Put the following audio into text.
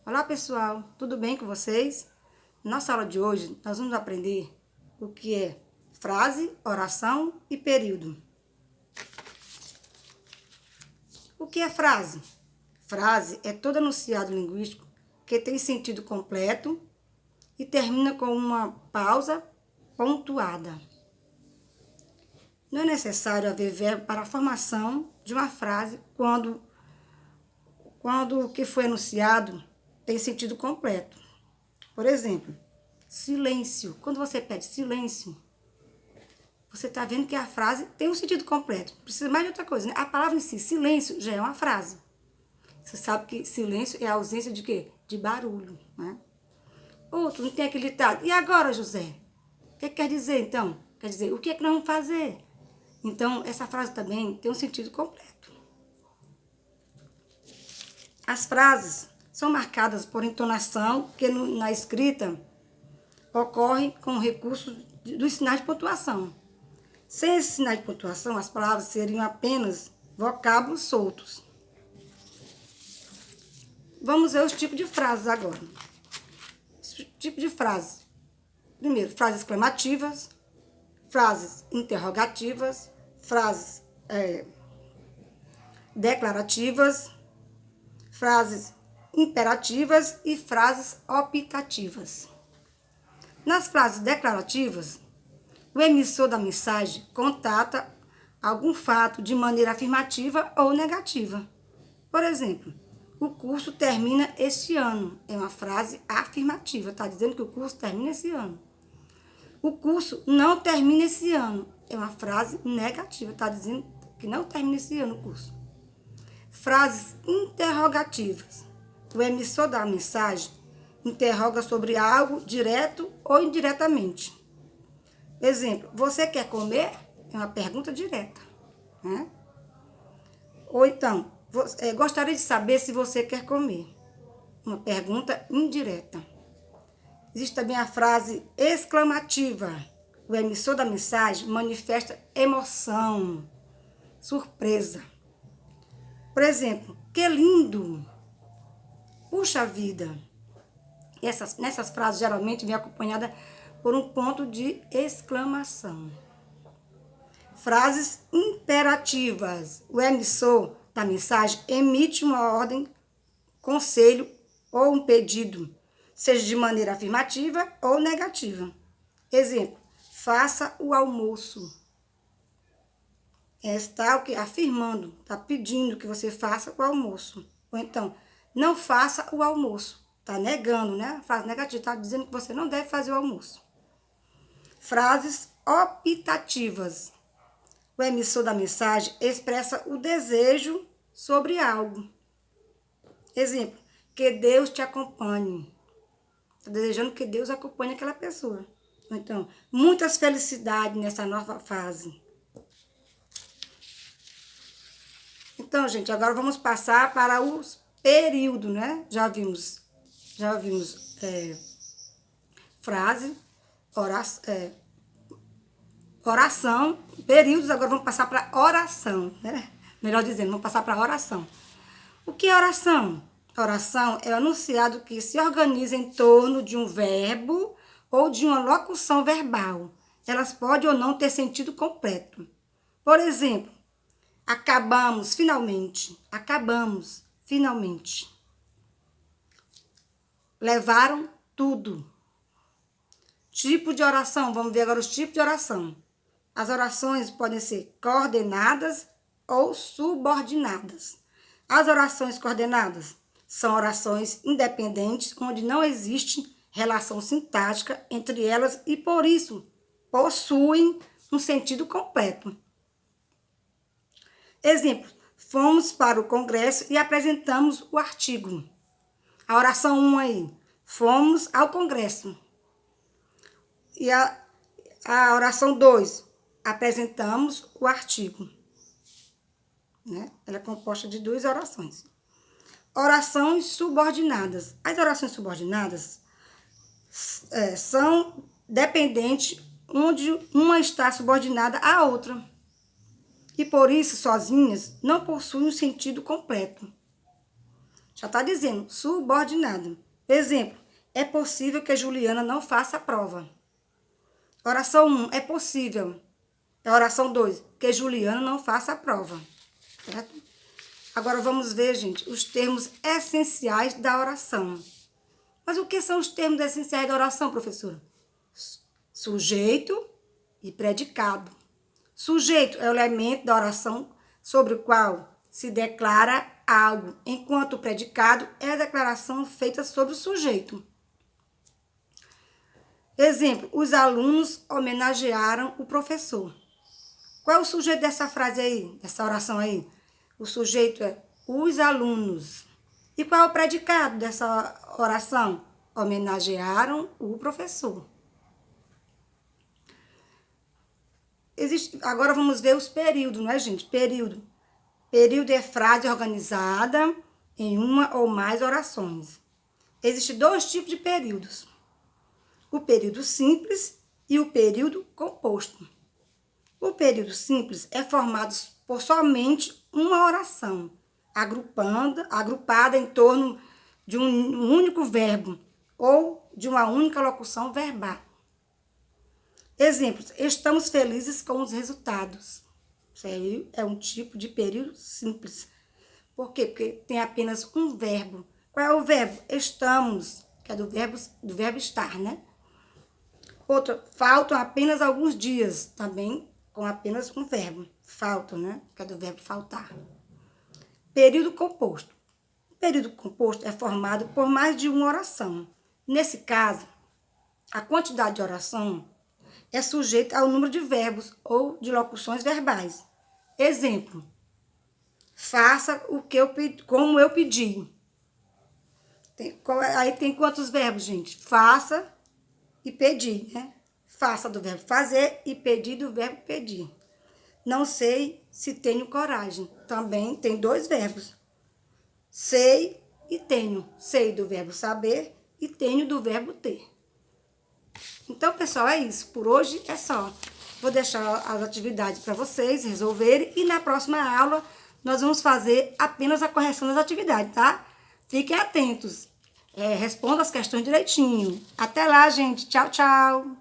Olá pessoal, tudo bem com vocês? Nossa aula de hoje nós vamos aprender o que é frase, oração e período. O que é frase? Frase é todo enunciado linguístico que tem sentido completo e termina com uma pausa pontuada. Não é necessário haver verbo para a formação de uma frase quando o que foi enunciado tem sentido completo. Por exemplo, silêncio. Quando você pede silêncio, você está vendo que a frase tem um sentido completo. Não precisa mais de outra coisa, né? A palavra em si, silêncio, já é uma frase. Você sabe que silêncio é a ausência de quê? De barulho, né? Outro, não tem aquele ditado. E agora, José? O que quer dizer, então? Quer dizer, o que é que nós vamos fazer? Então, essa frase também tem um sentido completo. As frases são marcadas por entonação que na escrita ocorre com o recurso dos sinais de pontuação. Sem esse sinal de pontuação, as palavras seriam apenas vocábulos soltos. Vamos ver os tipos de frases agora. Tipo de frase. Primeiro, frases exclamativas, frases interrogativas, frases declarativas, frases imperativas e frases optativas. Nas frases declarativas, o emissor da mensagem contata algum fato de maneira afirmativa ou negativa. Por exemplo, o curso termina este ano. É uma frase afirmativa, está dizendo que o curso termina esse ano. O curso não termina esse ano. É uma frase negativa, está dizendo que não termina esse ano o curso. Frases interrogativas. O emissor da mensagem interroga sobre algo direto ou indiretamente. Exemplo, você quer comer? É uma pergunta direta, né? Ou então, gostaria de saber se você quer comer. Uma pergunta indireta. Existe também a frase exclamativa. O emissor da mensagem manifesta emoção, surpresa. Por exemplo, que lindo! Puxa vida! Nessas frases geralmente vem acompanhada por um ponto de exclamação. Frases imperativas. O emissor da mensagem emite uma ordem, conselho ou um pedido, seja de maneira afirmativa ou negativa. Exemplo, faça o almoço. Está o que? Afirmando, está pedindo que você faça o almoço. Ou então, não faça o almoço. Está negando, né? A frase negativa está dizendo que você não deve fazer o almoço. Frases optativas. O emissor da mensagem expressa o desejo sobre algo. Exemplo, que Deus te acompanhe. Está desejando que Deus acompanhe aquela pessoa. Então, muitas felicidades nessa nova fase. Então, gente, agora vamos passar para os períodos, né? Já vimos frase, oração, períodos, agora vamos passar para oração, né? Melhor dizendo, vamos passar para oração. O que é oração? Oração é o enunciado que se organiza em torno de um verbo ou de uma locução verbal. Elas podem ou não ter sentido completo. Por exemplo, acabamos, finalmente. Acabamos, finalmente. Levaram tudo. Tipo de oração, vamos ver agora os tipos de oração. As orações podem ser coordenadas ou subordinadas. As orações coordenadas são orações independentes, onde não existe relação sintática entre elas e, por isso, possuem um sentido completo. Exemplo, fomos para o congresso e apresentamos o artigo. A oração 1 aí, fomos ao congresso. E a oração 2, apresentamos o artigo. Né? Ela é composta de 2 orações. Orações subordinadas. As orações subordinadas são dependentes, onde uma está subordinada à outra. E por isso, sozinhas, não possuem um sentido completo. Já está dizendo, subordinado. Exemplo, é possível que a Juliana não faça a prova. Oração 1, é possível. A oração 2, que Juliana não faça a prova. Certo? Agora vamos ver, gente, os termos essenciais da oração. Mas o que são os termos essenciais da oração, professora? Sujeito e predicado. Sujeito é o elemento da oração sobre o qual se declara algo, enquanto o predicado é a declaração feita sobre o sujeito. Exemplo, os alunos homenagearam o professor. Qual é o sujeito dessa frase aí, dessa oração aí? O sujeito é os alunos. E qual é o predicado dessa oração? Homenagearam o professor. Agora vamos ver os períodos, não é, gente? Período. Período é frase organizada em uma ou mais orações. Existem 2 tipos de períodos. O período simples e o período composto. O período simples é formado por somente uma oração, agrupada em torno de um único verbo ou de uma única locução verbal. Exemplos, estamos felizes com os resultados. Isso aí é um tipo de período simples. Por quê? Porque tem apenas um verbo. Qual é o verbo? Estamos, que é do verbo estar, né? Outro, faltam apenas alguns dias, também com apenas um verbo. Faltam, né? Que é do verbo faltar. Período composto. O período composto é formado por mais de uma oração. Nesse caso, a quantidade de oração é sujeita ao número de verbos ou de locuções verbais. Exemplo, faça o que como eu pedi. Aí tem quantos verbos, gente? Faça e pedir, né? Faça do verbo fazer e pedir do verbo pedir. Não sei se tenho coragem. Também tem 2 verbos. Sei e tenho. Sei do verbo saber e tenho do verbo ter. Então, pessoal, é isso. Por hoje é só. Vou deixar as atividades para vocês resolverem e na próxima aula nós vamos fazer apenas a correção das atividades, tá? Fiquem atentos. Responda as questões direitinho. Até lá, gente. Tchau, tchau.